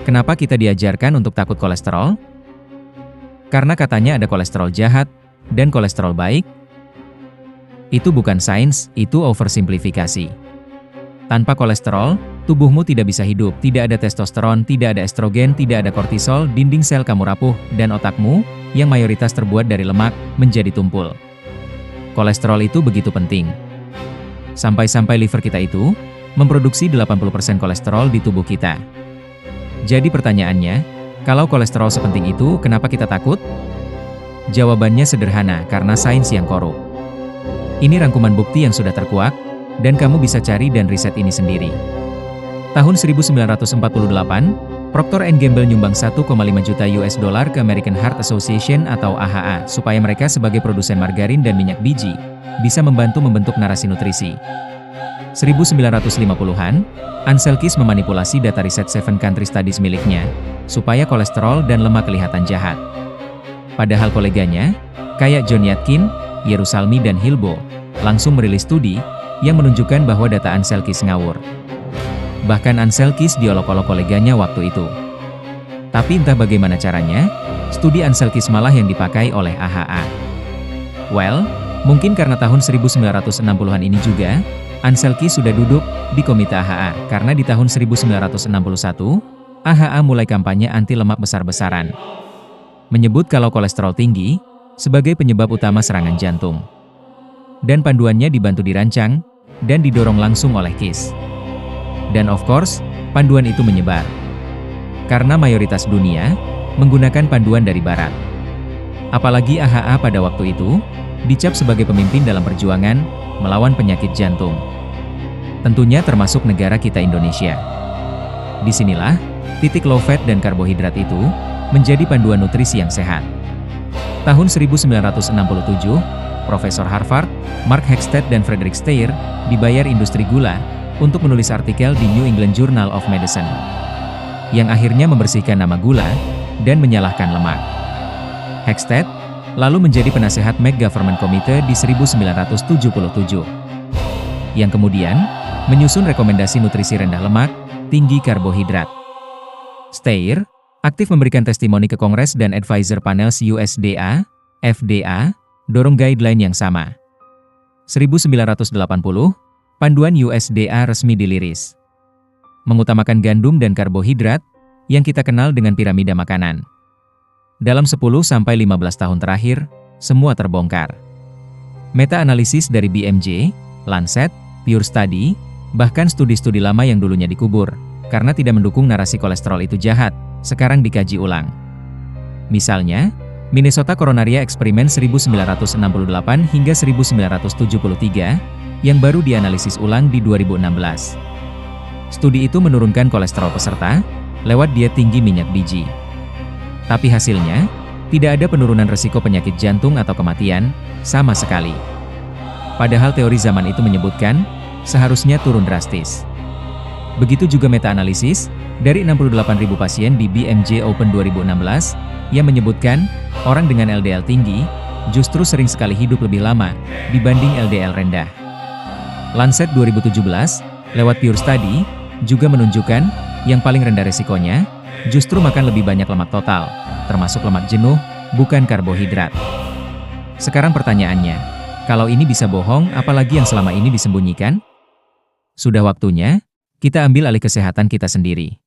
Kenapa kita diajarkan untuk takut kolesterol? Karena katanya ada kolesterol jahat dan kolesterol baik? Itu bukan sains, itu oversimplifikasi. Tanpa kolesterol, tubuhmu tidak bisa hidup, tidak ada testosteron, tidak ada estrogen, tidak ada kortisol, dinding sel kamu rapuh, dan otakmu, yang mayoritas terbuat dari lemak, menjadi tumpul. Kolesterol itu begitu penting. Sampai-sampai liver kita itu, memproduksi 80% kolesterol di tubuh kita. Jadi pertanyaannya, kalau kolesterol sepenting itu, kenapa kita takut? Jawabannya sederhana, karena sains yang korup. Ini rangkuman bukti yang sudah terkuak, dan kamu bisa cari dan riset ini sendiri. Tahun 1948, Procter & Gamble nyumbang 1,5 juta US dollar ke American Heart Association atau AHA, supaya mereka sebagai produsen margarin dan minyak biji, bisa membantu membentuk narasi nutrisi. 1950-an, Ansel Keys memanipulasi data riset Seven Country Studies miliknya, supaya kolesterol dan lemak kelihatan jahat. Padahal koleganya, kayak John Yatkin, Yerusalmi dan Hilbo, langsung merilis studi, yang menunjukkan bahwa data Ansel Keys ngawur. Bahkan Ansel Keys diolok-olok koleganya waktu itu. Tapi entah bagaimana caranya, studi Ansel Keys malah yang dipakai oleh AHA. Well, mungkin karena tahun 1960-an ini juga, Ansel Keys sudah duduk di komite AHA, karena di tahun 1961, AHA mulai kampanye anti lemak besar-besaran. Menyebut kalau kolesterol tinggi, sebagai penyebab utama serangan jantung. Dan panduannya dibantu dirancang, dan didorong langsung oleh Keys. Dan of course, panduan itu menyebar. Karena mayoritas dunia, menggunakan panduan dari Barat. Apalagi AHA pada waktu itu, dicap sebagai pemimpin dalam perjuangan, melawan penyakit jantung. Tentunya termasuk negara kita Indonesia. Disinilah, titik low fat dan karbohidrat itu, menjadi panduan nutrisi yang sehat. Tahun 1967, Profesor Harvard, Mark Hexteth dan Frederick Steyer, dibayar industri gula, untuk menulis artikel di New England Journal of Medicine, yang akhirnya membersihkan nama gula, dan menyalahkan lemak. Hexteth, lalu menjadi penasehat McGovernment Committee di 1977, yang kemudian, menyusun rekomendasi nutrisi rendah lemak, tinggi karbohidrat. Steyer, aktif memberikan testimoni ke Kongres dan Advisor Panels USDA, FDA, dorong guideline yang sama. 1980, panduan USDA resmi diliris. Mengutamakan gandum dan karbohidrat, yang kita kenal dengan piramida makanan. Dalam 10-15 tahun terakhir, semua terbongkar. Meta-analisis dari BMJ, Lancet, Pure Study, bahkan studi-studi lama yang dulunya dikubur, karena tidak mendukung narasi kolesterol itu jahat, sekarang dikaji ulang. Misalnya, Minnesota Coronaria Experiment 1968 hingga 1973, yang baru dianalisis ulang di 2016. Studi itu menurunkan kolesterol peserta, lewat diet tinggi minyak biji. Tapi hasilnya, tidak ada penurunan risiko penyakit jantung atau kematian, sama sekali. Padahal teori zaman itu menyebutkan, seharusnya turun drastis. Begitu juga meta-analisis, dari 68.000 pasien di BMJ Open 2016, yang menyebutkan, orang dengan LDL tinggi, justru sering sekali hidup lebih lama, dibanding LDL rendah. Lancet 2017, lewat Pure Study, juga menunjukkan, yang paling rendah resikonya, justru makan lebih banyak lemak total, termasuk lemak jenuh, bukan karbohidrat. Sekarang pertanyaannya, kalau ini bisa bohong, apalagi yang selama ini disembunyikan? Sudah waktunya, kita ambil alih kesehatan kita sendiri.